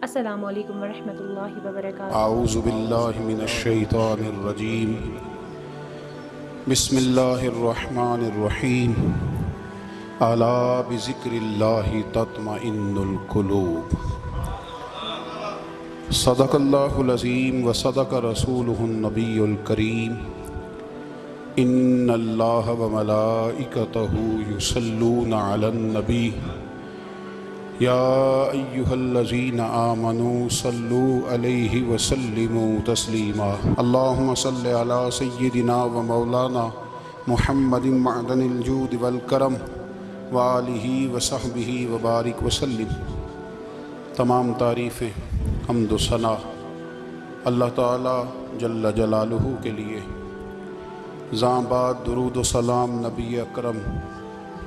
السلام علیکم ورحمۃ اللہ وبرکاتہ۔ اعوذ باللہ من الشیطان الرجیم، بسم اللہ الرحمن الرحیم، الا بذکر اللہ تطمئن القلوب۔ صدق اللہ العظیم وصدق رسولہ النبی الکریم، ان اللہ وملائکتہ یصلون علی النبی یا ایہا الذین آمنوا صلوا علیہ وسلموا تسلیما۔ اللہم صلی علی سیدنا و مولانا محمد معدن الجود والکرم وآلہ وصحبہ وبارک وسلم۔ تمام تعریفیں، حمد و ثنا اللہ تعالی جل جلالہ کے لیے۔ زاں بعد درود و سلام نبی اکرم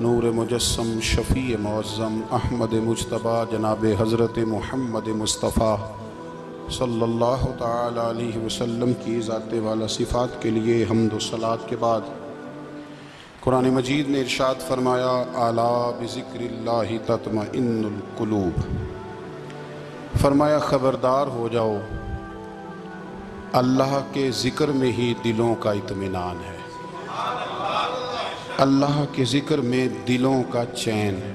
نور مجسم شفیع معظم احمد مجتبیٰ جناب حضرت محمد مصطفیٰ صلی اللہ تعالی علیہ وسلم کی ذات والا صفات کے لیے حمد و صلات کے بعد قرآن مجید نے ارشاد فرمایا، الا بذکر اللہ تطمئن القلوب۔ فرمایا خبردار ہو جاؤ، اللہ کے ذکر میں ہی دلوں کا اطمینان ہے، اللہ کے ذکر میں دلوں کا چین ہے۔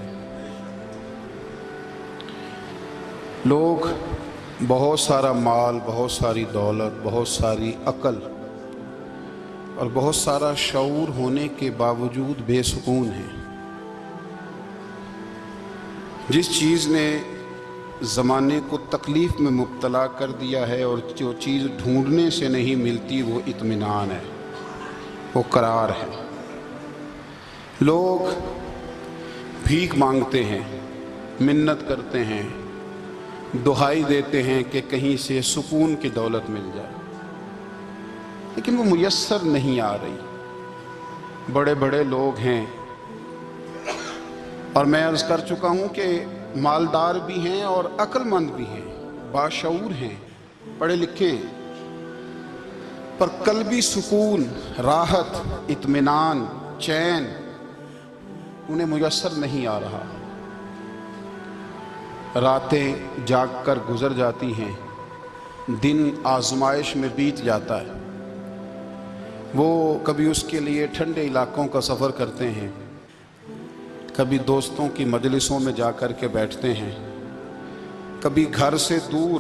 لوگ بہت سارا مال، بہت ساری دولت، بہت ساری عقل اور بہت سارا شعور ہونے کے باوجود بے سکون ہیں۔ جس چیز نے زمانے کو تکلیف میں مبتلا کر دیا ہے اور جو چیز ڈھونڈنے سے نہیں ملتی وہ اطمینان ہے، وہ قرار ہے۔ لوگ بھیک مانگتے ہیں، منت کرتے ہیں، دہائی دیتے ہیں کہ کہیں سے سکون کی دولت مل جائے، لیکن وہ میسر نہیں آ رہی۔ بڑے بڑے لوگ ہیں، اور میں عرض کر چکا ہوں کہ مالدار بھی ہیں اور عقل مند بھی ہیں، باشعور ہیں، پڑھے لکھے ہیں، پر قلبی سکون، راحت، اطمینان، چین انہیں میسر نہیں آ رہا۔ راتیں جاگ کر گزر جاتی ہیں، دن آزمائش میں بیت جاتا ہے۔ وہ کبھی اس کے لیے ٹھنڈے علاقوں کا سفر کرتے ہیں، کبھی دوستوں کی مجلسوں میں جا کر کے بیٹھتے ہیں، کبھی گھر سے دور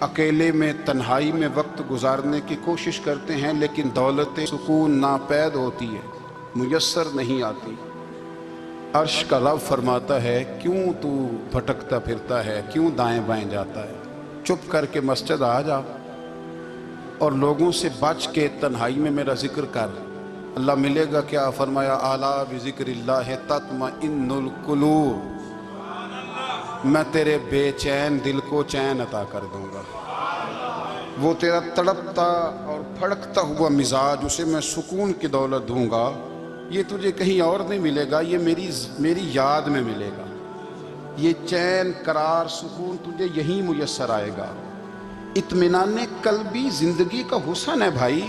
اکیلے میں تنہائی میں وقت گزارنے کی کوشش کرتے ہیں، لیکن دولت سکون ناپید ہوتی ہے، میسر نہیں آتی۔ عرش کا رب فرماتا ہے، کیوں تو بھٹکتا پھرتا ہے، کیوں دائیں بائیں جاتا ہے؟ چپ کر کے مسجد آ جا اور لوگوں سے بچ کے تنہائی میں میرا ذکر کر۔ اللہ ملے گا کیا؟ فرمایا، اعلیٰ بذکر اللہ تطمئن القلوب، میں تیرے بے چین دل کو چین عطا کر دوں گا۔ وہ تیرا تڑپتا اور پھڑکتا ہوا مزاج، اسے میں سکون کی دولت دوں گا۔ یہ تجھے کہیں اور نہیں ملے گا، یہ میری یاد میں ملے گا۔ یہ چین، قرار، سکون تجھے یہیں میسر آئے گا۔ اطمینان قلبی زندگی کا حسن ہے بھائی،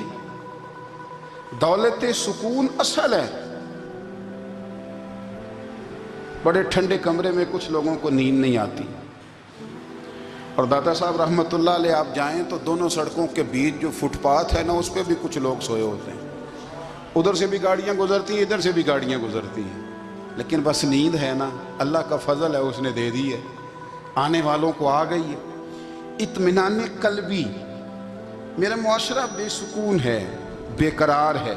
دولت سکون اصل ہے۔ بڑے ٹھنڈے کمرے میں کچھ لوگوں کو نیند نہیں آتی، اور داتا صاحب رحمۃ اللہ علیہ آپ جائیں تو دونوں سڑکوں کے بیچ جو فٹ پاتھ ہے نا، اس پہ بھی کچھ لوگ سوئے ہوتے ہیں۔ ادھر سے بھی گاڑیاں گزرتی ہیں، ادھر سے بھی گاڑیاں گزرتی ہیں، لیکن بس نیند ہے نا، اللہ کا فضل ہے، اس نے دے دی ہے، آنے والوں کو آ گئی ہے۔ اطمینان قلبی، میرا معاشرہ بے سکون ہے، بے قرار ہے۔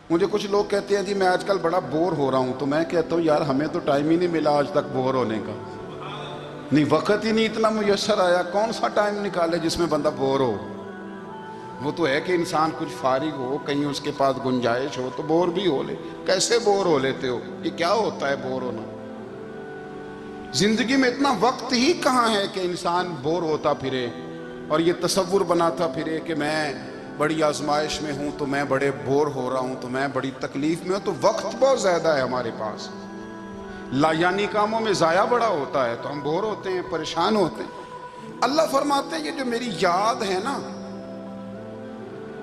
مجھے کچھ لوگ کہتے ہیں جی میں آج کل بڑا بور ہو رہا ہوں، تو میں کہتا ہوں یار ہمیں تو ٹائم ہی نہیں ملا آج تک بور ہونے کا، نہیں وقت ہی نہیں اتنا میسر آیا، کون سا ٹائم نکالے جس میں بندہ بور ہو؟ وہ تو ہے کہ انسان کچھ فارغ ہو، کہیں اس کے پاس گنجائش ہو تو بور بھی ہو لے۔ کیسے بور ہو لیتے ہو؟ یہ کیا ہوتا ہے بور ہونا؟ زندگی میں اتنا وقت ہی کہاں ہے کہ انسان بور ہوتا پھرے اور یہ تصور بناتا پھرے کہ میں بڑی آزمائش میں ہوں، تو میں بڑے بور ہو رہا ہوں، تو میں بڑی تکلیف میں ہوں۔ تو وقت بہت زیادہ ہے ہمارے پاس، لایانی کاموں میں ضائع بڑا ہوتا ہے، تو ہم بور ہوتے ہیں، پریشان ہوتے ہیں۔ اللہ فرماتے ہیں یہ جو میری یاد ہے نا،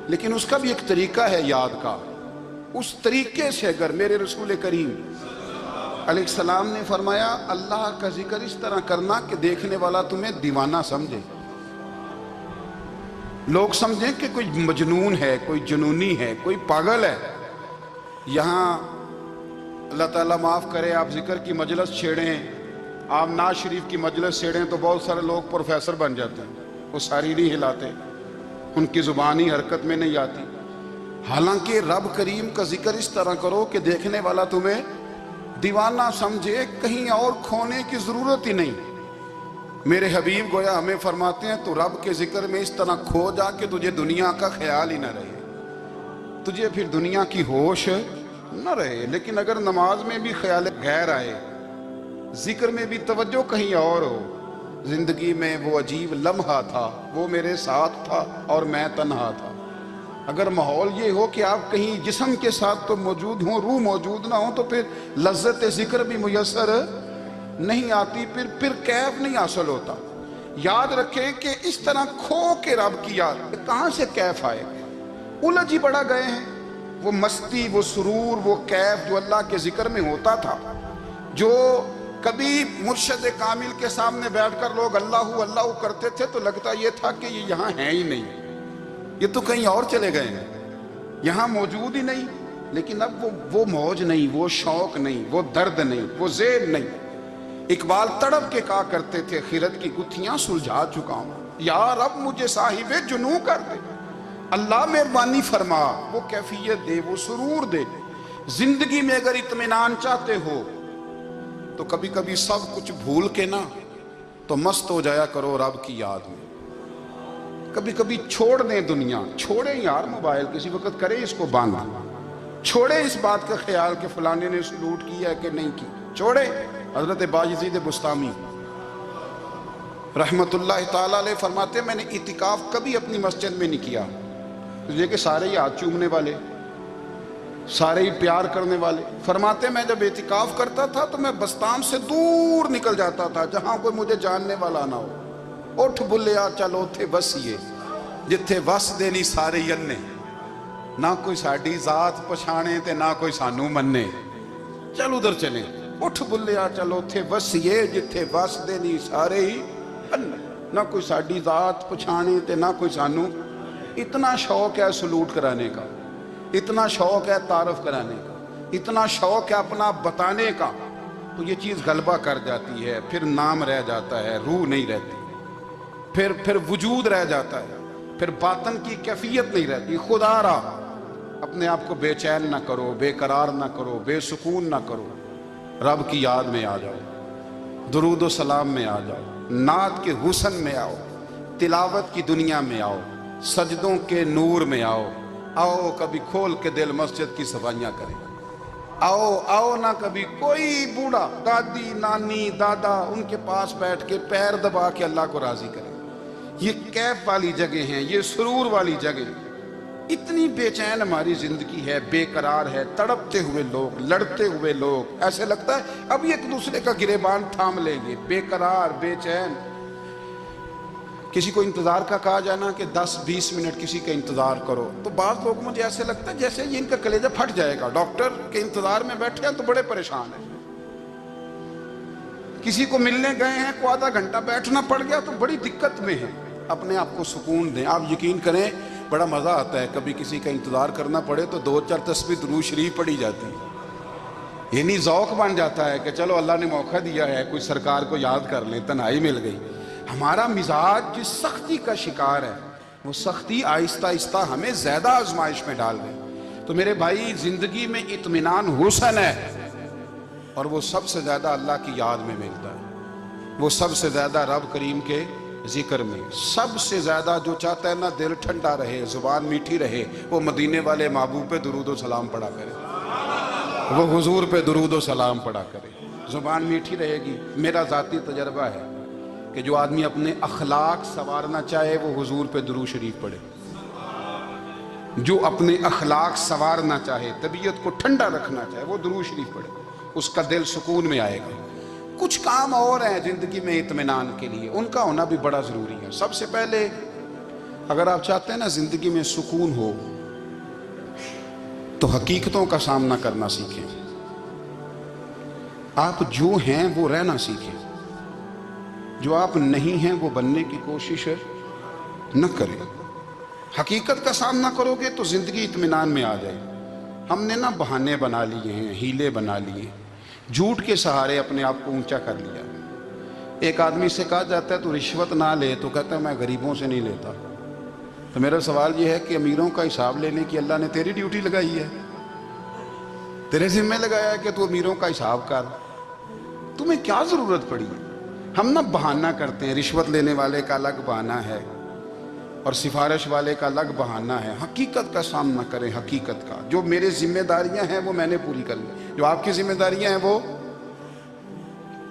لیکن اس کا بھی ایک طریقہ ہے یاد کا، اس طریقے سے اگر میرے رسول کریم علیہ السلام نے فرمایا اللہ کا ذکر اس طرح کرنا کہ دیکھنے والا تمہیں دیوانہ سمجھے، لوگ سمجھیں کہ کوئی مجنون ہے، کوئی جنونی ہے، کوئی پاگل ہے۔ یہاں اللہ تعالیٰ معاف کرے، آپ ذکر کی مجلس چھیڑیں، آپ ناز شریف کی مجلس چھیڑیں تو بہت سارے لوگ پروفیسر بن جاتے ہیں، وہ ساری نہیں ہلاتے، ان کی زبان ہی حرکت میں نہیں آتی۔ حالانکہ رب کریم کا ذکر اس طرح کرو کہ دیکھنے والا تمہیں دیوانہ سمجھے، کہیں اور کھونے کی ضرورت ہی نہیں۔ میرے حبیب گویا ہمیں فرماتے ہیں تو رب کے ذکر میں اس طرح کھو جا کہ تجھے دنیا کا خیال ہی نہ رہے، تجھے پھر دنیا کی ہوش نہ رہے۔ لیکن اگر نماز میں بھی خیال غیر آئے، ذکر میں بھی توجہ کہیں اور ہو، زندگی میں وہ عجیب لمحہ تھا، وہ میرے ساتھ تھا اور میں تنہا تھا۔ اگر ماحول یہ ہو کہ آپ کہیں جسم کے ساتھ تو موجود ہوں، روح موجود نہ ہو، تو پھر لذت ذکر بھی میسر نہیں آتی، پھر کیف نہیں حاصل ہوتا۔ یاد رکھیں کہ اس طرح کھو کے رب کی یاد کہاں سے کیف آئے؟ الجھ ہی بڑا گئے ہیں۔ وہ مستی، وہ سرور، وہ کیف جو اللہ کے ذکر میں ہوتا تھا، جو کبھی مرشد کامل کے سامنے بیٹھ کر لوگ اللہ اللہ کرتے تھے تو لگتا یہ تھا کہ یہ یہاں ہیں ہی نہیں، یہ تو کہیں اور چلے گئے ہیں، یہاں موجود ہی نہیں۔ لیکن اب وہ موج نہیں، وہ شوق نہیں، وہ درد نہیں، وہ زیر نہیں۔ اقبال تڑپ کے کہا کرتے تھے خیرت کی گتھیاں سلجھا چکا ہوں، یا رب مجھے صاحب جنوں کر دے، اللہ مہربانی فرما، وہ کیفیت دے، وہ سرور دے۔ زندگی میں اگر اطمینان چاہتے ہو تو کبھی کبھی سب کچھ بھول کے نا تو مست ہو جایا کرو رب کی یاد میں۔ کبھی کبھی چھوڑ دیں دنیا، چھوڑیں یار موبائل، کسی وقت کریں اس کو بند، چھوڑیں اس بات کا خیال کہ فلانے نے سلوٹ کیا ہے کہ نہیں کی، چھوڑیں۔ حضرت باجزید بستامی رحمت اللہ تعالیٰ علیہ فرماتے ہیں میں نے اعتکاف کبھی اپنی مسجد میں نہیں کیا، اس لیے کہ سارے ہی ہاتھ چومنے والے، سارے ہی پیار کرنے والے۔ فرماتے ہیں میں جب اعتکاف کرتا تھا تو میں بستام سے دور نکل جاتا تھا جہاں کوئی مجھے جاننے والا نہ ہو۔ اٹھ بلیا چلو تھے بسیے جتھے وس دینی سارے یننے، نہ کوئی ساڈی ذات پچھانے تے نہ کوئی سانو مننے، چل ادھر چلیں۔ اٹھ بلیا چلو تھے وسیے جتھے وس دینی سارے ہی اننے، نہ کوئی ساڈی ذات پچھانے تے نہ کوئی سانو۔ اتنا شوق ہے سلوٹ کرانے کا، اتنا شوق ہے تعارف کرانے کا، اتنا شوق ہے اپنا بتانے کا، تو یہ چیز غلبہ کر جاتی ہے، پھر نام رہ جاتا ہے، روح نہیں رہتی، پھر وجود رہ جاتا ہے، پھر باطن کی کیفیت نہیں رہتی۔ خدا را اپنے آپ کو بے چین نہ کرو، بے قرار نہ کرو، بے سکون نہ کرو، رب کی یاد میں آ جاؤ، درود و سلام میں آ جاؤ، نعت کے حسن میں آؤ، تلاوت کی دنیا میں آؤ، سجدوں کے نور میں آؤ۔ آؤ کبھی کھول کے دل مسجد کی صفائیاں کریں، آؤ نہ کبھی کوئی بوڑھا، دادی، نانی، دادا، ان کے پاس بیٹھ کے پیر دبا کے اللہ کو راضی کریں۔ یہ کیف والی جگہ ہیں، یہ سرور والی جگہ۔ اتنی بے چین ہماری زندگی ہے، بے قرار ہے، تڑپتے ہوئے لوگ، لڑتے ہوئے لوگ، ایسے لگتا ہے اب ایک دوسرے کا گریبان تھام لیں گے، بے قرار، بے چین۔ کسی کو انتظار کا کہا جائے نا کہ 10-20 منٹ کسی کا انتظار کرو، تو بعض لوگ مجھے ایسے لگتا ہے جیسے یہ ان کا کلیجہ پھٹ جائے گا، ڈاکٹر کے انتظار میں بیٹھے ہیں تو بڑے پریشان ہیں۔ کسی کو ملنے گئے ہیں کو آدھا گھنٹہ بیٹھنا پڑ گیا تو بڑی دقت میں ہے۔ اپنے آپ کو سکون دیں۔ آپ یقین کریں بڑا مزہ آتا ہے کبھی کسی کا انتظار کرنا پڑے تو 2-4 تسبیح درود شریف پڑھی جاتی ہے، یعنی ذوق بن جاتا ہے کہ چلو اللہ نے موقع دیا ہے، کوئی سرکار کو یاد کر لیں، تنہائی مل گئی۔ ہمارا مزاج جس سختی کا شکار ہے، وہ سختی آہستہ آہستہ ہمیں زیادہ آزمائش میں ڈال گئی۔ تو میرے بھائی زندگی میں اطمینان حسن ہے، اور وہ سب سے زیادہ اللہ کی یاد میں ملتا ہے، وہ سب سے زیادہ رب کریم کے ذکر میں، سب سے زیادہ جو چاہتا ہے نا دل ٹھنڈا رہے، زبان میٹھی رہے، وہ مدینے والے محبوب پہ درود و سلام پڑھا کرے، وہ حضور پہ درود و سلام پڑھا کرے، زبان میٹھی رہے گی۔ میرا ذاتی تجربہ ہے کہ جو آدمی اپنے اخلاق سنوارنا چاہے وہ حضور پہ درود شریف پڑھے، جو اپنے اخلاق سنوارنا چاہے، طبیعت کو ٹھنڈا رکھنا چاہے، وہ درود شریف پڑھے، اس کا دل سکون میں آئے گا۔ کچھ کام اور ہیں زندگی میں اطمینان کے لیے، ان کا ہونا بھی بڑا ضروری ہے۔ سب سے پہلے اگر آپ چاہتے ہیں نا زندگی میں سکون ہو تو حقیقتوں کا سامنا کرنا سیکھیں۔ آپ جو ہیں وہ رہنا سیکھیں، جو آپ نہیں ہیں وہ بننے کی کوشش نہ کریں۔ حقیقت کا سامنا کرو گے تو زندگی اطمینان میں آ جائے۔ ہم نے بہانے بنا لیے ہیں، ہیلے بنا لیے، جھوٹ کے سہارے اپنے آپ کو اونچا کر لیا۔ ایک آدمی سے کہا جاتا ہے تو رشوت نہ لے، تو کہتا ہے میں غریبوں سے نہیں لیتا۔ تو میرا سوال یہ ہے کہ امیروں کا حساب لینے کی اللہ نے تیری ڈیوٹی لگائی ہے، تیرے ذمہ لگایا ہے کہ تو امیروں کا حساب کر، تمہیں کیا ضرورت پڑی؟ ہم بہانہ کرتے ہیں، رشوت لینے والے کا الگ بہانہ ہے اور سفارش والے کا الگ بہانہ ہے۔ حقیقت کا سامنا کریں، حقیقت کا۔ جو میرے ذمہ داریاں ہیں وہ میں نے پوری کر لی، جو آپ کی ذمہ داریاں ہیں وہ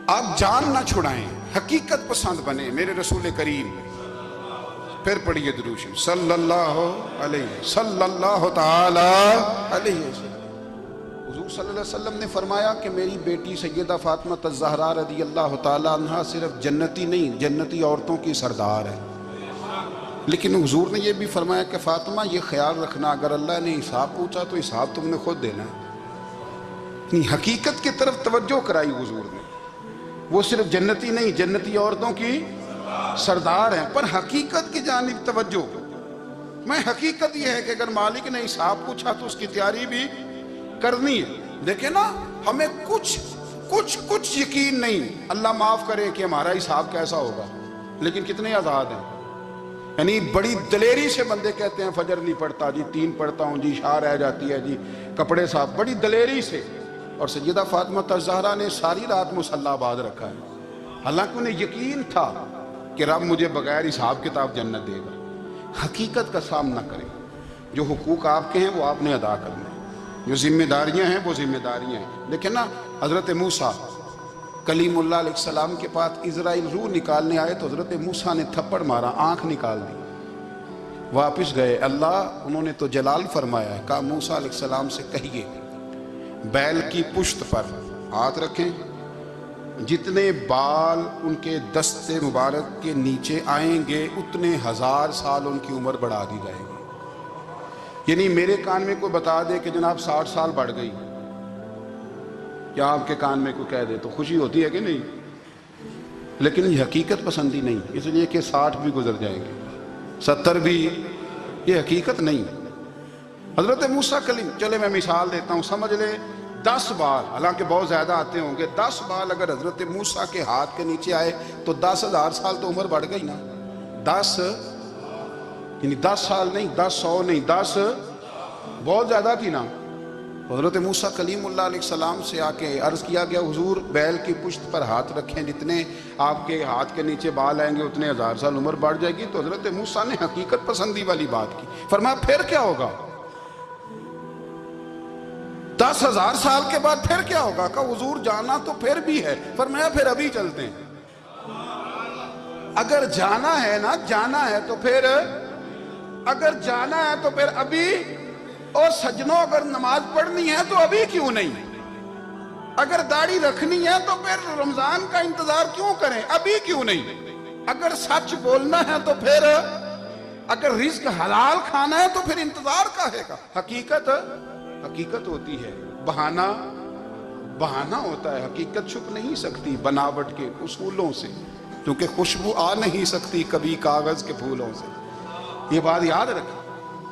آپ جان نہ چھڑائیں، حقیقت پسند بنیں۔ میرے رسول کریم، پھر پڑھیے درود شریف صلی اللہ تعالی علیہ وسلم۔ حضور صلی اللہ علیہ وسلم نے فرمایا کہ میری بیٹی سیدہ فاطمہ الزہرا رضی اللہ تعالی عنہا صرف جنتی نہیں، جنتی عورتوں کی سردار ہے۔ لیکن حضور نے یہ بھی فرمایا کہ فاطمہ یہ خیال رکھنا اگر اللہ نے حساب پوچھا تو حساب تم نے خود دینا ہے۔ حقیقت کی طرف توجہ کرائی حضور نے، وہ صرف جنتی نہیں، جنتی عورتوں کی سردار ہیں، پر حقیقت کی جانب توجہ۔ میں حقیقت یہ ہے کہ اگر مالک نے حساب پوچھا تو اس کی تیاری بھی کرنی ہے۔ دیکھیں نا، ہمیں کچھ یقین نہیں، اللہ معاف کرے کہ ہمارا حساب کیسا ہوگا، لیکن کتنے آزاد ہیں۔ یعنی بڑی دلیری سے بندے کہتے ہیں فجر نہیں پڑھتا جی، 3 پڑھتا ہوں جی، شاہ رہ جاتی ہے جی، کپڑے صاف، بڑی دلیری سے۔ اور سیدہ فاطمہ الزہرا نے ساری رات مصلی آباد رکھا ہے، حالانکہ انہیں یقین تھا کہ رب مجھے بغیر حساب کتاب جنت دے گا۔ حقیقت کا سامنا کریں، جو حقوق آپ کے ہیں وہ آپ نے ادا کرنے ہیں، جو ذمہ داریاں ہیں وہ ذمہ داریاں ہیں۔ لیکن حضرت موسیٰ کلیم اللہ علیہ السلام کے پاس اسرائیل روح نکالنے آئے تو حضرت موسیٰ نے تھپڑ مارا، آنکھ نکال دی، واپس گئے۔ اللہ انہوں نے تو جلال فرمایا ہے، کہا موسیٰ علیہ السلام سے کہیے بیل کی پشت پر ہاتھ رکھیں، جتنے بال ان کے دست مبارک کے نیچے آئیں گے اتنے 1000 سال ان کی عمر بڑھا دی جائے گی۔ یعنی میرے کان میں کوئی بتا دے کہ جناب 60 سال بڑھ گئی، یا آپ کے کان میں کوئی کہہ دے تو خوشی ہوتی ہے کہ نہیں؟ لیکن یہ حقیقت پسندی نہیں، اس لیے کہ 60 بھی گزر جائیں گے، 70 بھی، یہ حقیقت نہیں۔ حضرت موسیٰ کلیم، چلے میں مثال دیتا ہوں، سمجھ لیں 10 بال، حالانکہ بہت زیادہ آتے ہوں گے، 10 بال اگر حضرت موسیٰ کے ہاتھ کے نیچے آئے تو 10,000 سال تو عمر بڑھ گئی نا۔ 10 یعنی 10 سال نہیں، 10 100 نہیں، 10 بہت زیادہ تھی نا۔ حضرت موسیٰ کلیم اللہ علیہ السلام سے آ کے عرض کیا گیا حضور بیل کی پشت پر ہاتھ رکھیں، جتنے آپ کے ہاتھ کے نیچے بال آئیں گے اتنے 1000 سال عمر بڑھ جائے گی۔ تو حضرت موسیٰ نے حقیقت پسندی والی بات کی، فرمایا پھر کیا ہوگا؟ 10,000 سال کے بعد پھر کیا ہوگا؟ کہا حضور جانا تو پھر بھی ہے، فرمایا پھر ابھی چلتے ہیں۔ اگر جانا ہے نا، جانا ہے تو پھر، اگر جانا ہے تو پھر ابھی۔ اور سجنوں اگر نماز پڑھنی ہے تو ابھی کیوں نہیں؟ اگر داڑھی رکھنی ہے تو پھر رمضان کا انتظار کیوں کریں، ابھی کیوں نہیں؟ اگر سچ بولنا ہے تو پھر، اگر رزق حلال کھانا ہے تو پھر انتظار کاہے کا؟ حقیقت ہوتی ہے، بہانہ ہوتا ہے، حقیقت چھپ نہیں سکتی بناوٹ کے اصولوں سے، کیونکہ خوشبو آ نہیں سکتی کبھی کاغذ کے پھولوں سے۔ یہ بات یاد رکھیں،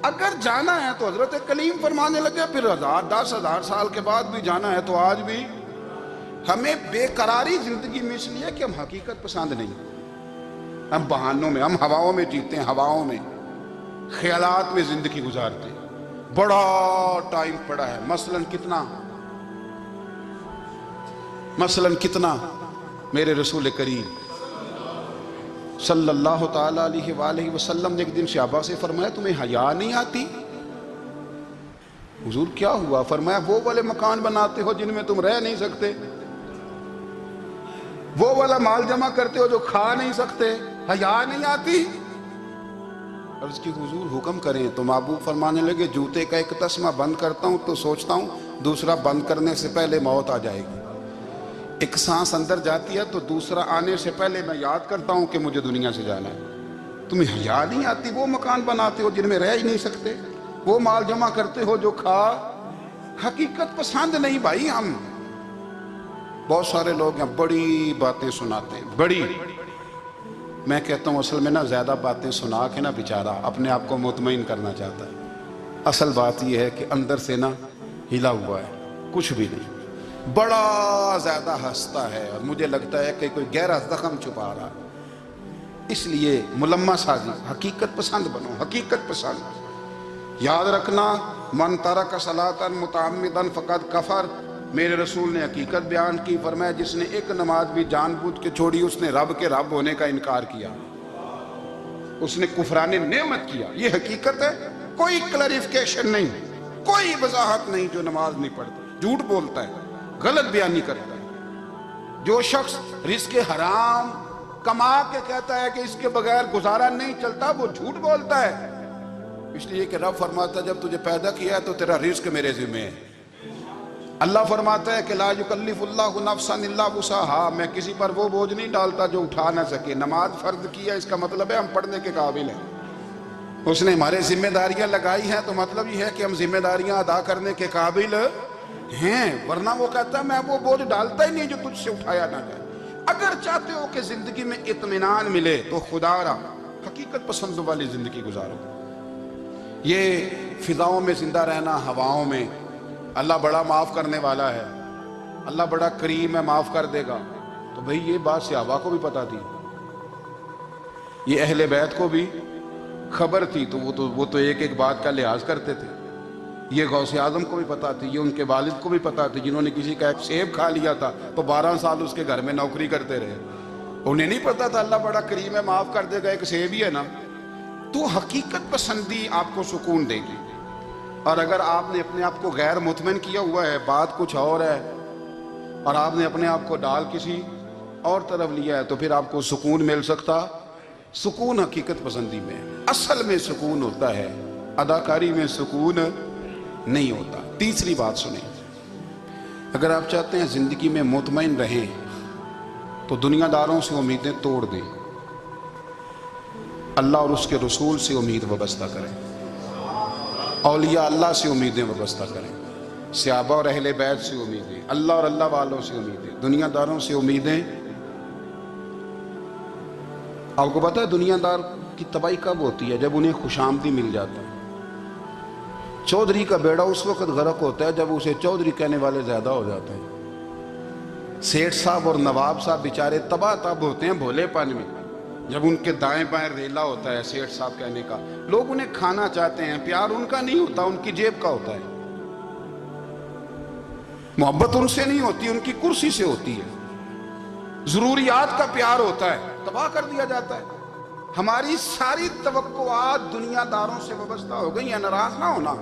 اگر جانا ہے تو حضرت کلیم فرمانے لگے پھر 10,000 سال کے بعد بھی جانا ہے تو آج بھی۔ ہمیں بے قراری زندگی میں اس لیے کہ ہم حقیقت پسند نہیں، ہم بہانوں میں، ہم ہواؤں میں جیتے ہیں، ہواؤں میں، خیالات میں زندگی گزارتے ہیں۔ بڑا ٹائم پڑا ہے، مثلاً کتنا میرے رسول کریم صلی اللہ تعالیٰ علیہ وآلہ وسلم نے ایک دن صحابہ سے فرمایا تمہیں حیا نہیں آتی؟ حضور کیا ہوا؟ فرمایا وہ والے مکان بناتے ہو جن میں تم رہ نہیں سکتے، وہ والا مال جمع کرتے ہو جو کھا نہیں سکتے، حیا نہیں آتی؟ عرض کی حضور حکم کریں تو محبوب فرمانے لگے جوتے کا ایک تسمہ بند کرتا ہوں تو سوچتا ہوں دوسرا بند کرنے سے پہلے موت آ جائے گی، ایک سانس اندر جاتی ہے تو دوسرا آنے سے پہلے میں یاد کرتا ہوں کہ مجھے دنیا سے جانا ہے۔ تمہیں حیا نہیں آتی؟ وہ مکان بناتے ہو جن میں رہ ہی نہیں سکتے، وہ مال جمع کرتے ہو جو کھا، حقیقت پسند نہیں بھائی ہم۔ بہت سارے لوگ ہیں بڑی باتیں سناتے ہیں، بڑی، میں کہتا ہوں اصل میں نا زیادہ باتیں سنا کے نا بیچارہ اپنے آپ کو مطمئن کرنا چاہتا ہے۔ اصل بات یہ ہے کہ اندر سے نا ہلا ہوا ہے، کچھ بھی نہیں، بڑا زیادہ ہنستا ہے اور مجھے لگتا ہے کہ کوئی گہرا زخم چھپا رہا ہے۔ اس لیے ملمہ سازی، حقیقت پسند بنو، حقیقت پسند۔ یاد رکھنا، من ترک صلاۃ متعمدا فقد کفر، میرے رسول نے حقیقت بیان کی، فرمایا جس نے ایک نماز بھی جان بوجھ کے چھوڑی اس نے رب کے رب ہونے کا انکار کیا، اس نے کفران نعمت کیا۔ یہ حقیقت ہے، کوئی کلیریفیکیشن نہیں، کوئی وضاحت نہیں۔ جو نماز نہیں پڑھتا، جھوٹ بولتا ہے، غلط بیانی کرتا ہے۔ جو شخص رزق حرام کما کے کہتا ہے کہ اس کے بغیر گزارا نہیں چلتا، وہ جھوٹ بولتا ہے۔ اس لیے کہ رب فرماتا ہے جب تجھے پیدا کیا ہے تو تیرا رزق میرے ذمہ ہے۔ اللہ فرماتا ہے کہ لا یکلف اللہ نفسا الا وسعها، میں کسی پر وہ بوجھ نہیں ڈالتا جو اٹھا نہ سکے۔ نماز فرض کیا، اس کا مطلب ہے ہم پڑھنے کے قابل ہیں۔ اس نے ہمارے ذمہ داریاں لگائی ہیں تو مطلب یہ ہے کہ ہم ذمہ داریاں ادا کرنے کے قابل ہیں، ورنہ وہ کہتا ہے میں وہ بوجھ ڈالتا ہی نہیں جو تجھ سے اٹھایا نہ جائے۔ اگر چاہتے ہو کہ زندگی میں اطمینان ملے تو خدا را حقیقت پسند والی زندگی گزارو۔ یہ فضاؤں میں زندہ رہنا، ہواؤں میں، اللہ بڑا معاف کرنے والا ہے، اللہ بڑا کریم ہے، معاف کر دے گا، تو بھئی یہ بات صحابہ کو بھی پتا تھی، یہ اہل بیت کو بھی خبر تھی، تو وہ تو ایک ایک بات کا لحاظ کرتے تھے۔ یہ غوث اعظم کو بھی پتا تھی، یہ ان کے والد کو بھی پتا تھی، جنہوں نے کسی کا ایک سیب کھا لیا تھا تو 12 سال اس کے گھر میں نوکری کرتے رہے۔ انہیں نہیں پتا تھا اللہ بڑا کریم ہے، معاف کر دے گا، ایک سیب ہی ہے نا۔ تو حقیقت پسندی آپ کو سکون دے گی، اور اگر آپ نے اپنے آپ کو غیر مطمئن کیا ہوا ہے، بات کچھ اور ہے، اور آپ نے اپنے آپ کو ڈال کسی اور طرف لیا ہے، تو پھر آپ کو سکون مل سکتا؟ سکون حقیقت پسندی میں، اصل میں سکون ہوتا ہے، اداکاری میں سکون نہیں ہوتا۔ تیسری بات سنیں، اگر آپ چاہتے ہیں زندگی میں مطمئن رہیں تو دنیا داروں سے امیدیں توڑ دیں، اللہ اور اس کے رسول سے امید وابستہ کریں، اولیاء اللہ سے امیدیں وابستہ کریں، صحابہ اور اہل بیت سے امیدیں، اللہ اور اللہ والوں سے امیدیں، دنیا داروں سے امیدیں۔ آپ کو پتا ہے دنیا دار کی تباہی کب ہوتی ہے؟ جب انہیں خوش آمدی مل جاتا ہے۔ چودھری کا بیڑا اس وقت غرق ہوتا ہے جب اسے چودھری کہنے والے زیادہ ہو جاتے ہیں۔ سیٹھ صاحب اور نواب صاحب بیچارے تباہ تب ہوتے ہیں بھولے پن میں، جب ان کے دائیں بائیں ریلا ہوتا ہے سیٹھ صاحب کہنے کا، لوگ انہیں کھانا چاہتے ہیں، پیار ان کا نہیں ہوتا، ان کی جیب کا ہوتا ہے، محبت ان سے نہیں ہوتی، ان کی کرسی سے ہوتی ہے، ضروریات کا پیار ہوتا ہے، تباہ کر دیا جاتا ہے۔ ہماری ساری توقعات دنیا داروں سے وابستہ ہو گئی ہیں، ناراض نہ ہونا۔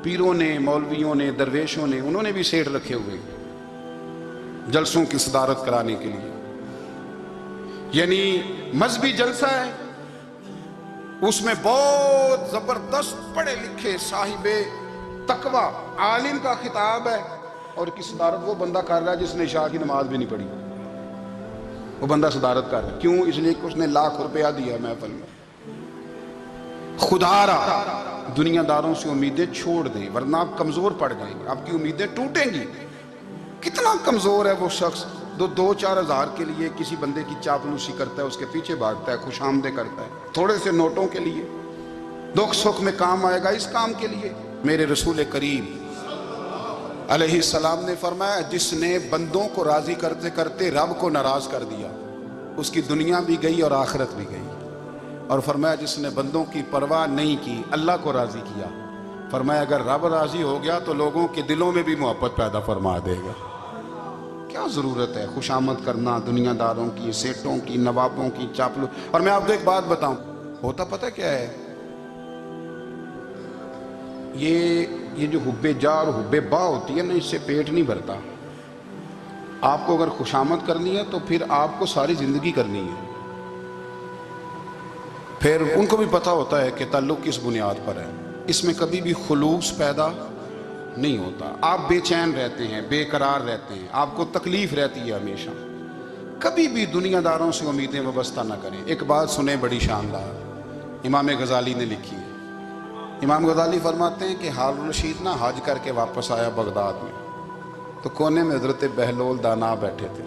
پیروں نے، مولویوں نے، درویشوں نے، انہوں نے بھی سیٹ رکھے ہوئے جلسوں کی صدارت کرانے کے لیے، یعنی مذہبی جلسہ ہے، اس میں بہت زبردست پڑھے لکھے صاحب تقوی عالم کا خطاب ہے، اور کی صدارت وہ بندہ کر رہا ہے جس نے عشاء کی نماز بھی نہیں پڑھی، وہ بندہ صدارت کر رہا ہے۔ کیوں؟ اس لیے کہ اس نے لاکھ روپیہ دیا محفل میں۔ خدا را دنیا داروں سے امیدیں چھوڑ دیں، ورنہ آپ کمزور پڑ جائیں گے، آپ کی امیدیں ٹوٹیں گی۔ کتنا کمزور ہے وہ شخص جو 2-4 ہزار کے لیے کسی بندے کی چاپلوسی کرتا ہے، اس کے پیچھے بھاگتا ہے، خوش آمدیں کرتا ہے، تھوڑے سے نوٹوں کے لیے، دکھ سکھ میں کام آئے گا اس کام کے لیے۔ میرے رسول کریم علیہ السلام نے فرمایا جس نے بندوں کو راضی کرتے کرتے رب کو ناراض کر دیا، اس کی دنیا بھی گئی اور آخرت بھی گئی، اور فرمایا جس نے بندوں کی پرواہ نہیں کی اللہ کو راضی کیا، فرمایا اگر رب راضی ہو گیا تو لوگوں کے دلوں میں بھی محبت پیدا فرما دے گا۔ کیا ضرورت ہے خوش آمد کرنا دنیا داروں کی، سیٹوں کی، نوابوں کی، چاپلو۔ اور میں آپ کو ایک بات بتاؤں، ہوتا پتہ کیا ہے، یہ جو حب جا اور حب با ہوتی ہے نا، اس سے پیٹ نہیں بھرتا۔ آپ کو اگر خوش آمد کرنی ہے تو پھر آپ کو ساری زندگی کرنی ہے۔ پھر ان کو بھی پتہ ہوتا ہے کہ تعلق کس بنیاد پر ہے، اس میں کبھی بھی خلوص پیدا نہیں ہوتا۔ آپ بے چین رہتے ہیں، بے قرار رہتے ہیں، آپ کو تکلیف رہتی ہے ہمیشہ۔ کبھی بھی دنیا داروں سے امیدیں وابستہ نہ کریں۔ ایک بات سنیں بڑی شاندار، امام غزالی نے لکھی ہے۔ امام غزالی فرماتے ہیں کہ ہارون الرشید نہ حج کر کے واپس آیا بغداد میں، تو کونے میں حضرت بہلول دانا بیٹھے تھے،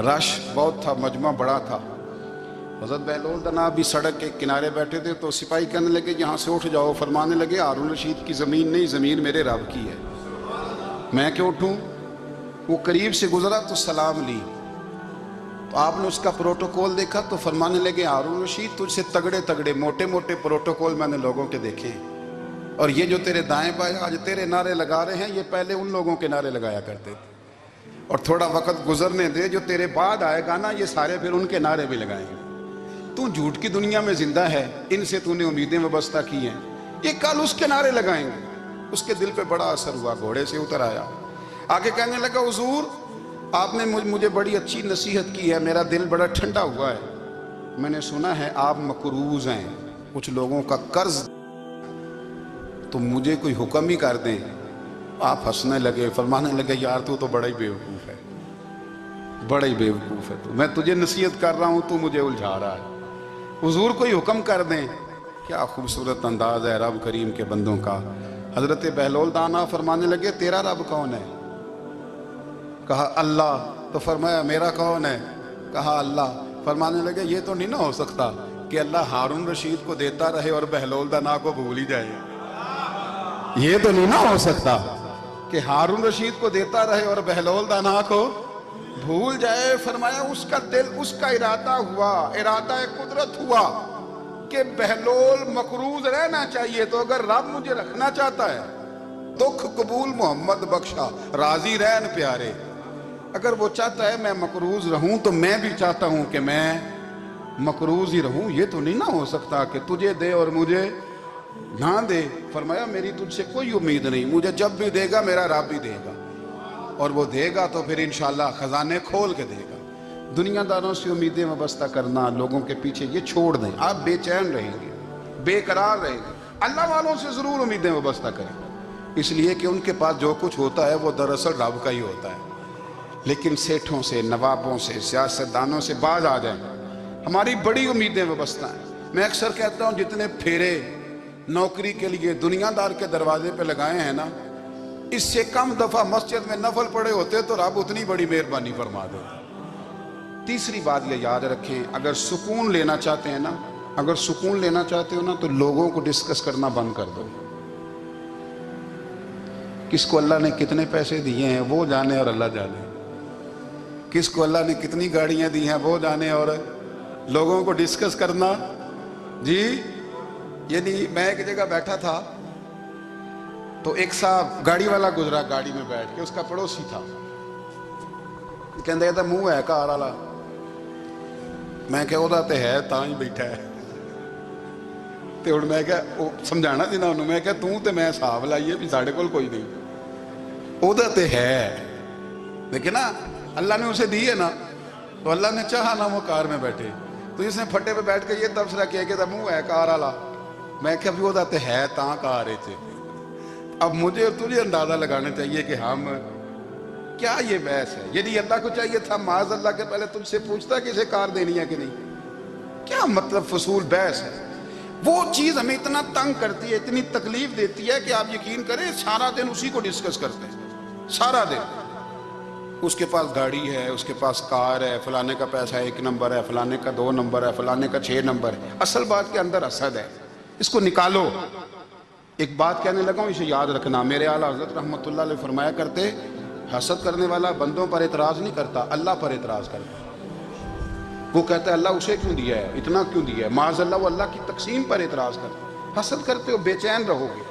رش بہت تھا، مجمع بڑا تھا۔ حضرت بہلول دانا بھی سڑک کے کنارے بیٹھے تھے، تو سپاہی کہنے لگے یہاں سے اٹھ جاؤ، فرمانے لگے ہارون رشید کی زمین نہیں، زمین میرے رب کی ہے، میں کیوں اٹھوں؟ وہ قریب سے گزرا تو سلام لی، تو آپ نے اس کا پروٹوکول دیکھا تو فرمانے لگے ہارون رشید تجھ سے تگڑے تگڑے موٹے موٹے پروٹوکول میں نے لوگوں کے دیکھے ہیں، اور یہ جو تیرے دائیں بائیں آج تیرے نعرے لگا رہے ہیں یہ پہلے ان لوگوں کے نعرے لگایا کرتے تھے، اور تھوڑا وقت گزرنے دے، جو تیرے بعد آئے گا نا یہ سارے پھر ان کے نعرے بھی لگائیں گے۔ تو جھوٹ کی دنیا میں زندہ ہے، ان سے تو نے امیدیں وابستہ کی ہیں، یہ کل اس کے نعرے لگائیں گے۔ اس کے دل پہ بڑا اثر ہوا، گھوڑے سے اتر آیا، آگے کہنے لگا حضور آپ نے مجھے بڑی اچھی نصیحت کی ہے، میرا دل بڑا ٹھنڈا ہوا ہے، میں نے سنا ہے آپ مقروض ہیں، کچھ لوگوں کا قرض، تو مجھے کوئی حکم ہی کر دیں۔ آپ ہنسنے لگے، فرمانے لگے یار تو بڑا ہی بیوقوف ہے، بڑا ہی بیوقوف ہے، تو میں تجھے نصیحت کر رہا ہوں تو مجھے الجھا رہا ہے، حضور کوئی حکم کر دیں۔ کیا خوبصورت انداز ہے رب کریم کے بندوں کا۔ حضرت بہلول دانا فرمانے لگے تیرا رب کون ہے؟ کہا اللہ، تو فرمایا میرا کون ہے؟ کہا اللہ۔ فرمانے لگے یہ تو نہیں نہ ہو سکتا کہ اللہ ہارون رشید کو دیتا رہے اور بہلول دانا کو بھول ہی جائے، یہ تو نہیں نہ ہو سکتا کہ ہارون رشید کو دیتا رہے اور بہلول دانا کو بھول جائے۔ فرمایا اس کا دل، اس کا ارادہ ہوا، ارادہ قدرت ہوا کہ بہلول مقروض رہنا چاہیے، تو اگر رب مجھے رکھنا چاہتا ہے، دکھ قبول محمد بخشا راضی رہن پیارے، اگر وہ چاہتا ہے میں مقروض رہوں تو میں بھی چاہتا ہوں کہ میں مقروض ہی رہوں، یہ تو نہیں نہ ہو سکتا کہ تجھے دے اور مجھے نہ دے۔ فرمایا میری تجھ سے کوئی امید نہیں، مجھے جب بھی دے گا میرا رب بھی دے گا، اور وہ دے گا تو پھر انشاءاللہ خزانے کھول کے دے گا۔ دنیا داروں سے امیدیں وابستہ کرنا، لوگوں کے پیچھے، یہ چھوڑ دیں، آپ بے چین رہیں گے، بے قرار رہیں گے۔ اللہ والوں سے ضرور امیدیں وابستہ کریں، اس لیے کہ ان کے پاس جو کچھ ہوتا ہے وہ دراصل رب کا ہی ہوتا ہے۔ لیکن سیٹھوں سے، نوابوں سے، سیاستدانوں سے باز آ جائیں، ہماری بڑی امیدیں وابستہ ہیں۔ میں اکثر کہتا ہوں جتنے پھیرے نوکری کے لیے دنیا دار کے دروازے پہ لگائے ہیں نا، اس سے کم دفعہ مسجد میں نفل پڑے ہوتے تو رب اتنی بڑی مہربانی فرما دے۔ تیسری بات یہ یاد رکھیں، اگر سکون لینا چاہتے ہیں نا، اگر سکون لینا چاہتے ہو نا تو لوگوں کو ڈسکس کرنا بند کر دو۔ کس کو اللہ نے کتنے پیسے دیے ہیں وہ جانے اور اللہ جانے، کس کو اللہ نے کتنی گاڑیاں دی ہیں وہ جانے، اور لوگوں کو ڈسکس کرنا جی۔ یعنی میں ایک جگہ بیٹھا تھا تو ایک صاحب گاڑی والا گزرا، گاڑی میں بیٹھ کے، اس کا پڑوسی تھا، کہتا منہ ہے کار والا، میں کہ وہ تے ہے تاں ہی بیٹھا ہے، تے ہن میں کہ سمجھانا سی نا انہوں، میں کہ توں تے میں حساب لائیے بھی ساڈے کول کوئی نہیں، وہ تے ہے، لیکن نا اللہ نے اسے دی ہے نا، تو اللہ نے چاہا نا وہ کار میں بیٹھے، تو اس نے پھٹے پہ بیٹھ کے یہ تبصرہ کیا کہ منہ ہے کار والا، میں کہ ابھی وہ تے ہے تاں کار ہے۔ اب مجھے اور تجھے اندازہ لگانا چاہیے کہ ہم کیا یہ بحث ہے؟ یعنی اللہ کو چاہیے تھا معاذ اللہ کے پہلے تجھ سے پوچھتا کہ اسے کار دینی ہے کہ نہیں، کیا مطلب فضول بحث ہے؟ وہ چیز ہمیں اتنا تنگ کرتی ہے، اتنی تکلیف دیتی ہے کہ آپ یقین کریں سارا دن اسی کو ڈسکس کرتے ہیں، سارا دن اس کے پاس گاڑی ہے، اس کے پاس کار ہے، فلانے کا پیسہ 1 نمبر ہے، فلانے کا 2 نمبر ہے، فلانے کا 6 نمبر ہے، اصل بات کے اندر حسد ہے، اس کو نکالو۔ ایک بات کہنے لگا ہوں، اسے یاد رکھنا، میرے اعلیٰ حضرت رحمۃ اللہ علیہ فرمایا کرتے، حسد کرنے والا بندوں پر اعتراض نہیں کرتا، اللہ پر اعتراض کرتا۔ وہ کہتا ہے اللہ اسے کیوں دیا ہے، اتنا کیوں دیا ہے، معاذ اللہ وہ اللہ کی تقسیم پر اعتراض کرتا ہے۔ حسد کرتے ہو بے چین رہو گے،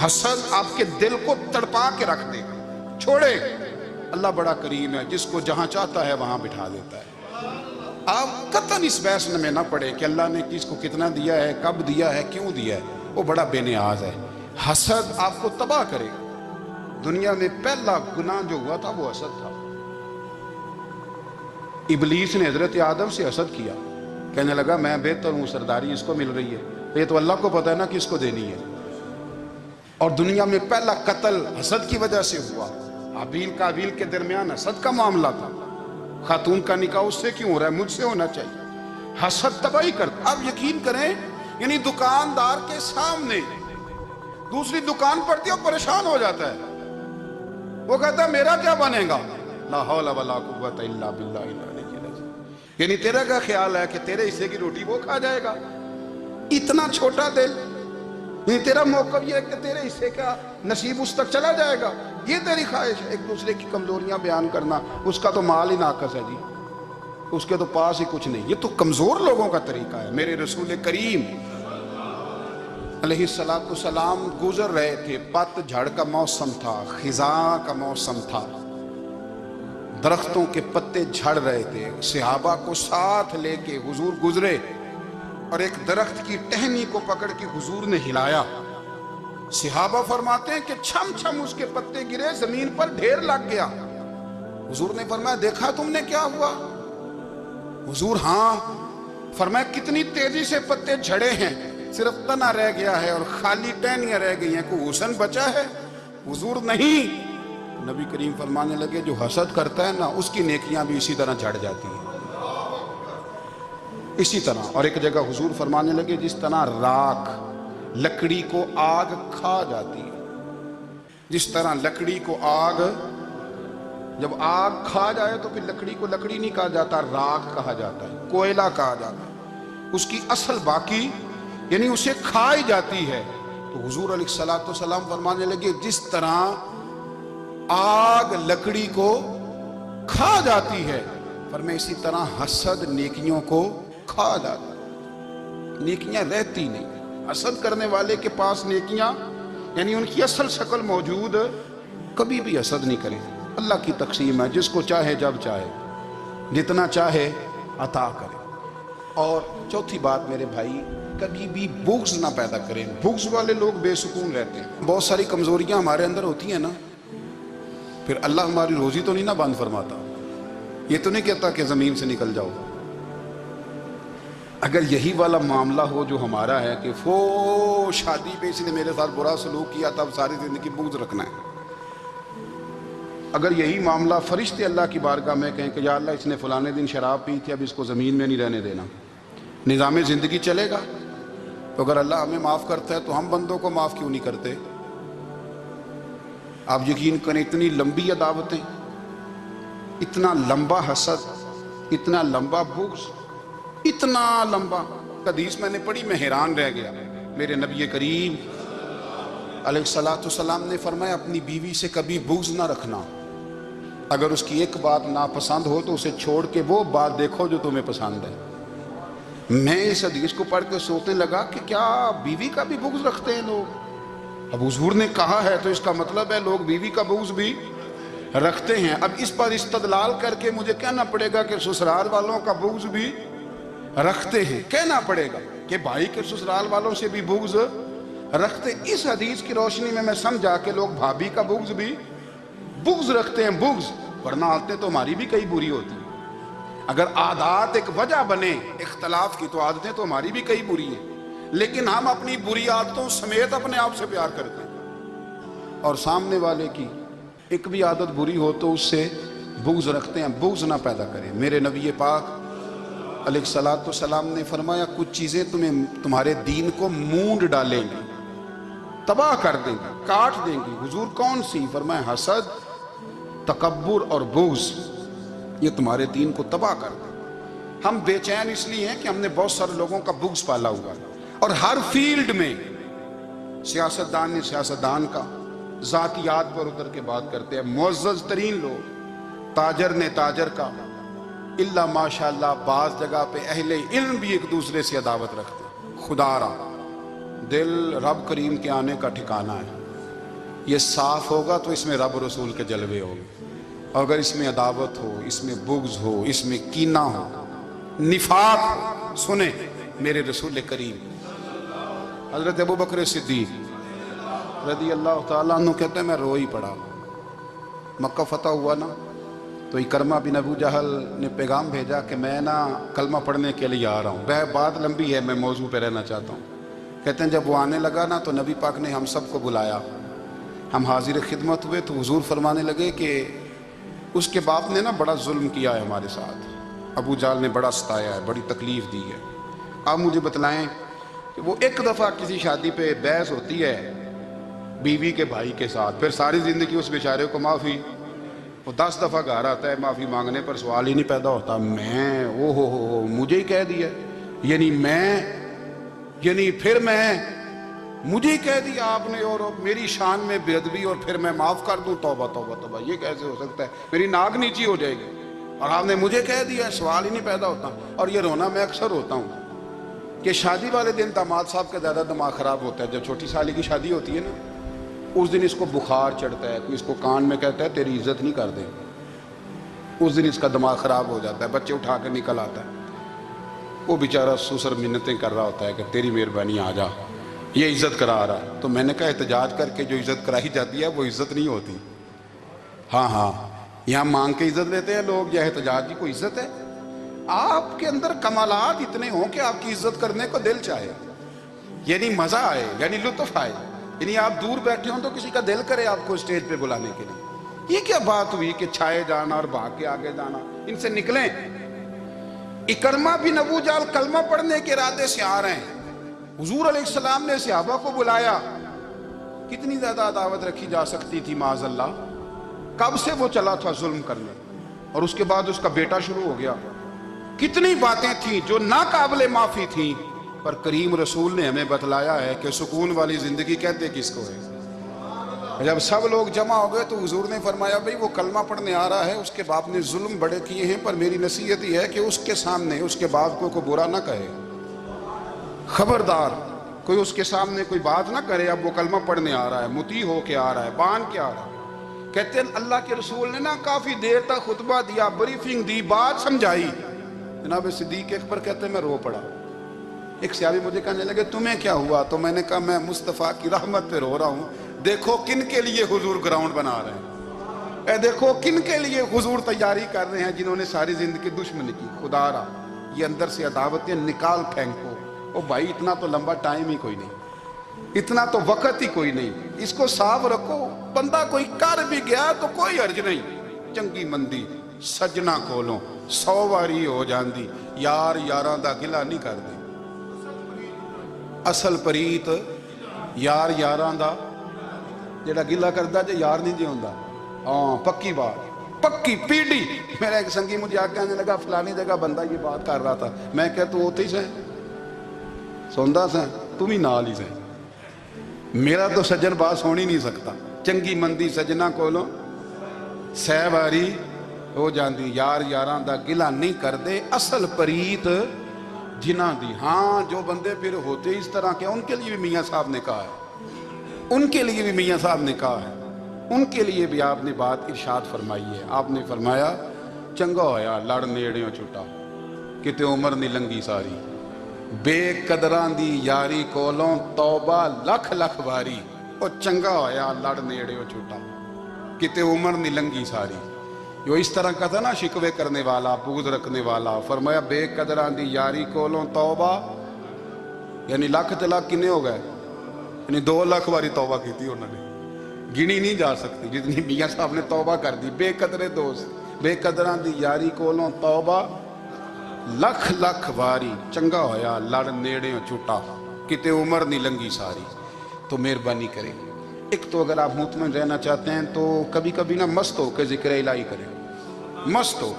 حسد آپ کے دل کو تڑپا کے رکھ دے گا، چھوڑے۔ اللہ بڑا کریم ہے، جس کو جہاں چاہتا ہے وہاں بٹھا دیتا ہے۔ آپ قطعاً اس بحث میں نہ پڑے کہ اللہ نے کس کو کتنا دیا ہے، کب دیا ہے، کیوں دیا ہے، وہ بڑا بے نیاز ہے۔ حسد آپ کو تباہ کرے گا۔ دنیا میں پہلا گناہ جو ہوا تھا وہ حسد تھا۔ ابلیس نے حضرت آدم سے حسد کیا، کہنے لگا میں بہتر ہوں، سرداری اس کو مل رہی ہے، یہ تو اللہ کو پتہ ہے نا کس کو دینی ہے۔ اور دنیا میں پہلا قتل حسد کی وجہ سے ہوا، حابیل قابیل کے درمیان حسد کا معاملہ تھا، خاتون کا نکاح اس سے کیوں ہو رہا ہے، مجھ سے ہونا چاہیے۔ حسد تباہی کرتا۔ اب یقین کریں، یعنی دکاندار کے سامنے دوسری دکان پڑتی ہے اور پریشان ہو جاتا ہے، وہ کہتا ہے میرا کیا بنے گا؟ لا حول ولا قوت الا باللہ العلی العظیم. یعنی تیرا کیا خیال ہے کہ تیرے حصے کی روٹی وہ کھا جائے گا؟ اتنا چھوٹا دل. یعنی تیرا موقف یہ ہے کہ تیرے حصے کا نصیب اس تک چلا جائے گا، یہ تیری خواہش ہے؟ ایک دوسرے کی کمزوریاں بیان کرنا. اس کا تو مال ہی ناقص ہے جی، اس کے تو پاس ہی کچھ نہیں. یہ تو کمزور لوگوں کا طریقہ ہے. میرے رسول کریم علیہ السلام گزر رہے تھے، پت جھڑ کا موسم تھا، خزاں کا موسم تھا، درختوں کے پتے جھڑ رہے تھے. صحابہ کو ساتھ لے کے حضور گزرے اور ایک درخت کی ٹہنی کو پکڑ کے حضور نے ہلایا. صحابہ فرماتے ہیں کہ چھم چھم اس کے پتے گرے، زمین پر ڈھیر لگ گیا. حضور نے فرمایا دیکھا تم نے کیا ہوا؟ حضور ہاں. فرمایا کتنی تیزی سے پتے جھڑے ہیں، صرف تنا رہ گیا ہے اور خالی ٹہنیاں رہ گئی ہیں، کوئی حسن بچا ہے؟ حضور نہیں. نبی کریم فرمانے لگے جو حسد کرتا ہے نا اس کی نیکیاں بھی اسی طرح جھڑ جاتی ہیں، اسی طرح. اور ایک جگہ حضور فرمانے لگے جس طرح راکھ لکڑی کو آگ کھا جاتی ہے، جس طرح لکڑی کو آگ جب آگ کھا جائے تو پھر لکڑی کو لکڑی نہیں کہا جاتا، راکھ کہا جاتا ہے، کوئلہ کہا جاتا ہے، اس کی اصل باقی یعنی اسے کھائی جاتی ہے. تو حضور علیہ السلام فرمانے لگے جس طرح آگ لکڑی کو کھا جاتی ہے، فرمایا اسی طرح حسد نیکیوں کو کھا جاتا ہے، نیکیاں رہتی نہیں. حسد کرنے والے کے پاس نیکیاں یعنی ان کی اصل شکل موجود، کبھی بھی حسد نہیں کرے. اللہ کی تقسیم ہے، جس کو چاہے جب چاہے جتنا چاہے عطا کرے. اور چوتھی بات میرے بھائی، کبھی بھی بغض نہ پیدا کریں. بغض والے لوگ بے سکون رہتے ہیں. بہت ساری کمزوریاں ہمارے اندر ہوتی ہیں نا، پھر اللہ ہماری روزی تو نہیں نہ بند فرماتا. یہ تو نہیں کہتا کہ زمین سے نکل جاؤ. اگر یہی والا معاملہ ہو جو ہمارا ہے کہ شادی پہ اس نے میرے ساتھ برا سلوک کیا تب ساری زندگی بغض رکھنا ہے. اگر یہی معاملہ فرشتے اللہ کی بارگاہ میں کہیں کہ یا اللہ اس نے فلانے دن شراب پی تھی، اب اس کو زمین میں نہیں رہنے دینا، نظام زندگی چلے گا. تو اگر اللہ ہمیں معاف کرتا ہے تو ہم بندوں کو معاف کیوں نہیں کرتے؟ آپ یقین کریں اتنی لمبی عداوتیں، اتنا لمبا حسد، اتنا لمبا بغض، اتنا لمبا. حدیث میں نے پڑھی میں حیران رہ گیا. میرے نبی کریم علیہ السلام نے فرمایا اپنی بیوی سے کبھی بغض نہ رکھنا. اگر اس کی ایک بات ناپسند ہو تو اسے چھوڑ کے وہ بات دیکھو جو تمہیں پسند ہے. میں اس حدیث کو پڑھ کے سوچنے لگا کہ کیا بیوی کا بھی بغض رکھتے ہیں لوگ؟ اب حضور نے کہا ہے تو اس کا مطلب ہے لوگ بیوی کا بغض بھی رکھتے ہیں. اب اس پر استدلال کر کے مجھے کہنا پڑے گا کہ سسرال والوں کا بغض بھی رکھتے ہیں. کہنا پڑے گا کہ بھائی کے سسرال والوں سے بھی بغض رکھتے. اس حدیث کی روشنی میں سمجھا کہ لوگ بھابھی کا بغض بھی بغض رکھتے ہیں. بغض ورنہ عادتیں تو ہماری بھی کئی بری ہوتی ہیں. اگر عادات ایک وجہ بنے اختلاف کی تو عادتیں تو ہماری بھی کئی بری ہیں، لیکن ہم اپنی بری عادتوں سمیت اپنے آپ سے پیار کرتے ہیں اور سامنے والے کی ایک بھی عادت بری ہو تو اس سے بغض رکھتے ہیں. بغض نہ پیدا کریں. میرے نبی پاک علیہ السلام نے فرمایا کچھ چیزیں تمہارے دین کو مونڈ ڈالیں گی، تباہ کر دیں گی، کاٹ دیں گی. حضور کون سی؟ فرمایا حسد، تکبر اور بغض، یہ تمہارے دین کو تباہ کر دیں. ہم بے چین اس لیے ہیں کہ ہم نے بہت سارے لوگوں کا بغض پالا ہوا ہے. اور ہر فیلڈ میں سیاستدان نے سیاستدان کا، ذاتیات پر اتر کے بات کرتے ہیں، معزز ترین لوگ، تاجر نے تاجر کا، اللہ ماشاءاللہ بعض جگہ پہ اہل علم بھی ایک دوسرے سے عداوت رکھتے ہیں. خدا را دل رب کریم کے آنے کا ٹھکانہ ہے. یہ صاف ہوگا تو اس میں رب رسول کے جلوے ہوں گے. اور اگر اس میں عداوت ہو، اس میں بغض ہو، اس میں کینہ ہو، نفاق ہو، سنیں میرے رسول کریم حضرت ابوبکر صدیق رضی اللہ تعالیٰ عنہ کہتے ہیں میں رو ہی پڑا. مکہ فتح ہوا نا تو اکرمہ بن ابو جہل نے پیغام بھیجا کہ میں نا کلمہ پڑھنے کے لیے آ رہا ہوں. بات لمبی ہے، میں موضوع پہ رہنا چاہتا ہوں. کہتے ہیں جب وہ آنے لگا نا تو نبی پاک نے ہم سب کو بلایا. ہم حاضر خدمت ہوئے تو حضور فرمانے لگے کہ اس کے باپ نے نا بڑا ظلم کیا ہے ہمارے ساتھ. ابو جہل نے بڑا ستایا ہے، بڑی تکلیف دی ہے. آپ مجھے بتلائیں کہ وہ ایک دفعہ کسی شادی پہ بحث ہوتی ہے بیوی کے بھائی کے ساتھ، پھر ساری زندگی اس بیچارے کو معافی، وہ 10 دفعہ گھر آتا ہے معافی مانگنے پر سوال ہی نہیں پیدا ہوتا، میں او ہو مجھے ہی کہہ دیا، یعنی پھر مجھے ہی کہہ دیا آپ نے، اور میری شان میں بے ادبی، اور پھر میں معاف کر دوں؟ توبہ توبہ توبہ، یہ کیسے ہو سکتا ہے؟ میری ناک نیچی ہو جائے گی، اور آپ نے مجھے کہہ دیا، سوال ہی نہیں پیدا ہوتا۔ اور یہ رونا میں اکثر ہوتا ہوں کہ شادی والے دن داماد صاحب کا زیادہ دماغ خراب ہوتا ہے، جب چھوٹی سالی کی شادی ہوتی ہے نا، اس دن اس کو بخار چڑھتا ہے، کوئی اس کو کان میں کہتا ہے تیری عزت نہیں کر دے، اس دن اس کا دماغ خراب ہو جاتا ہے، بچے اٹھا کے نکل آتا ہے، وہ بیچارہ سسر منتیں کر رہا ہوتا ہے کہ تیری مہربانی آ جا، یہ عزت کرا رہا۔ تو میں نے کہا احتجاج کر کے جو عزت کرائی جاتی ہے وہ عزت نہیں ہوتی۔ ہاں یہاں مانگ کے عزت لیتے ہیں لوگ، یہ احتجاج کی کوئی عزت ہے؟ آپ کے اندر کمالات اتنے ہوں کہ آپ کی عزت کرنے کو دل چاہے، یعنی مزہ آئے، یعنی لطف آئے، یعنی آپ دور بیٹھے ہوں تو کسی کا دل کرے آپ کو اسٹیج پہ بلانے کے لیے۔ یہ کیا بات ہوئی کہ چھائے جانا اور بھاگ کے آگے جانا؟ ان سے نکلیں۔ اکرمہ بن ابو جہل کلمہ پڑھنے کے ارادے سے آ رہے ہیں، حضور علیہ السلام نے صحابہ کو بلایا، کتنی زیادہ عداوت رکھی جا سکتی تھی معاذ اللہ؟ کب سے وہ چلا تھا ظلم کرنے، اور اس کے بعد اس کا بیٹا شروع ہو گیا، کتنی باتیں تھیں جو ناقابل معافی تھیں، پر کریم رسول نے ہمیں بتلایا ہے کہ سکون والی زندگی کہتے کس کو ہے؟ جب سب لوگ جمع ہو گئے تو حضور نے فرمایا بھئی وہ کلمہ پڑھنے آ رہا ہے، اس کے باپ نے ظلم بڑے کیے ہیں، پر میری نصیحت یہ ہے کہ اس کے سامنے اس کے باپ کو برا نہ کہے، خبردار کوئی اس کے سامنے کوئی بات نہ کرے۔ اب وہ کلمہ پڑھنے آ رہا ہے، مطیع ہو کے آ رہا ہے، بان کے آ رہا ہے۔ کہتے ہیں اللہ کے رسول نے نا کافی دیر تک خطبہ دیا، بریفنگ دی، بات سمجھائی۔ جناب صدیق اکبر کہتے ہیں میں رو پڑا۔ ایک صحابی مجھے کہنے لگے تمہیں کیا ہوا؟ تو میں نے کہا میں مصطفیٰ کی رحمت پہ رو رہا ہوں، دیکھو کن کے لیے حضور گراؤنڈ بنا رہے ہیں، اے دیکھو کن کے لیے حضور تیاری کر رہے ہیں، جنہوں نے ساری زندگی دشمنی کی۔ خدا را یہ اندر سے عداوتیں نکال پھینکو۔ او بھائی اتنا تو لمبا ٹائم ہی کوئی نہیں، اتنا تو وقت ہی کوئی نہیں، اس کو صاف رکھو۔ بندہ کوئی کر بھی گیا تو کوئی حرج نہیں، چنگی مندی سجنا کولوں 100 واری ہو جاندی، یار یاراں دا گلا نہیں کر دے، اصل پریت یار یاراں دا جڑا گلا کردا جے یار نہیں جے ہوندا۔ ہاں پکی بات، پکی پیڑی۔ میرا ایک سنگی مجھے آ کے کہنے لگا فلانی جگہ بندہ یہ بات کر رہا تھا، میں کہ تو اوتھے ہی سے سوندا سے تم ہی نال ہی سے، میرا تو سجن بات سن ہی نہیں سکتا۔ چنگی مندی سجنا کولوں 100 واری ہو جاندی، یار یاراں دا گلا نہیں کر دے، اصل پریت جنہ دی۔ ہاں جو بندے پھر ہوتے اس طرح کے، ان کے لیے بھی میاں صاحب نے کہا ہے، ان کے لیے بھی میاں صاحب نے کہا ہے، ان کے لیے بھی آپ نے بات ارشاد فرمائی ہے۔ آپ نے فرمایا چنگا ہویا لڑ نیڑیوں چھٹا، کتے عمر نہیں لنگی ساری، بے قدران دی یاری کولوں توبہ لکھ لکھ واری، اور چنگا ہویا لڑ نیڑیوں چھٹا، کتے عمر نہیں لنگی ساری۔ جو اس طرح کا تھا نا شکوے کرنے والا، بغض رکھنے والا، فرمایا بے قدران دی یاری کولوں توبہ، یعنی لاکھ لاکھ کنے ہو گئے، یعنی 2 لاکھ واری توبہ کی تھی انہوں نے، گنی نہیں جا سکتی جتنی میاں صاحب نے توبہ کر دی۔ بے قدرے دوست، بے قدران دی یاری کولوں توبہ لکھ لکھ واری، چنگا ہویا لڑ نیڑیوں چھٹا، کتے عمر نہیں لنگی ساری۔ تو مہربانی کریں، ایک تو اگر آپ مطمئن رہنا چاہتے ہیں تو کبھی کبھی نا مست ہو کے ذکر الہی کریں، مست ہو،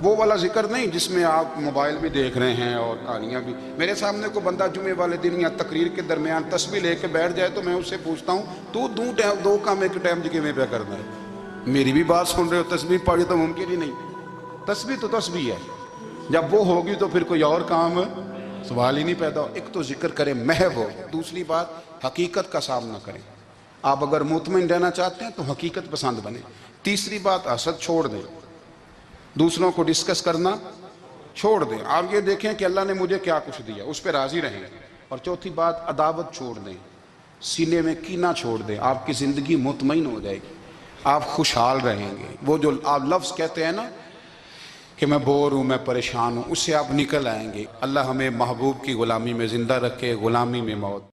وہ والا ذکر نہیں جس میں آپ موبائل بھی دیکھ رہے ہیں اور کہانیاں بھی۔ میرے سامنے کو بندہ جمعے والے دن یا تقریر کے درمیان تسبیح لے کے بیٹھ جائے تو میں اس سے پوچھتا ہوں تو دو کام ایک ٹائم جی میں پہ کرنا ہے؟ میری بھی بات سن رہے ہو، تسبیح پڑھی تو ممکن ہی نہیں، تسبیح تو تسبیح ہے، جب وہ ہوگی تو پھر کوئی اور کام سوال ہی نہیں پیدا ہو۔ ایک تو ذکر کریں محو ہو، دوسری بات حقیقت کا سامنا کریں۔ آپ اگر مطمئن رہنا چاہتے ہیں تو حقیقت پسند بنیں۔ تیسری بات حسد چھوڑ دیں، دوسروں کو ڈسکس کرنا چھوڑ دیں، آپ یہ دیکھیں کہ اللہ نے مجھے کیا کچھ دیا، اس پہ راضی رہیں۔ اور چوتھی بات عداوت چھوڑ دیں، سینے میں کینہ چھوڑ دیں، آپ کی زندگی مطمئن ہو جائے گی، آپ خوشحال رہیں گے۔ وہ جو آپ لفظ کہتے ہیں نا کہ میں بور ہوں، میں پریشان ہوں، اس سے آپ نکل آئیں گے۔ اللہ ہمیں محبوب کی غلامی میں زندہ رکھے، غلامی میں موت